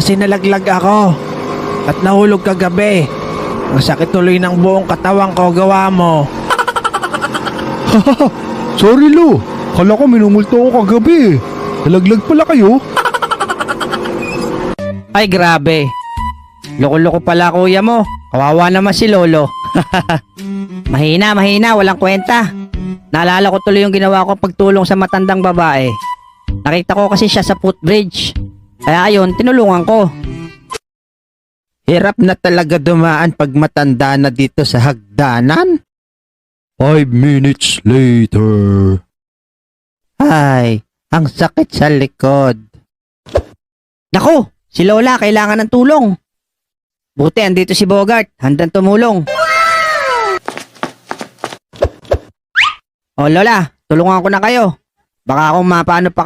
Kasi nalaglag ako at nahulog kagabi. Ang sakit tuloy ng buong katawan ko, gawa mo. Sorry Lo, kala ko minumulto ko kagabi. Nalaglag pala kayo. Ay grabe. Loko-loko pala kuya mo. Kawawa naman si Lolo. Mahina, walang kwenta. Naalala ko tuloy yung ginawa ko pagtulong sa matandang babae. Nakita ko kasi siya sa footbridge. Kaya ayun, tinulungan ko. Hirap na talaga dumaan pag matanda na dito sa hagdanan. 5 minutes later. Ay, ang sakit sa likod. Naku, si Lola kailangan ng tulong. Buti andito si Bogart, handang tumulong. O Lola, tulungan ko na kayo. Baka kung mapano pa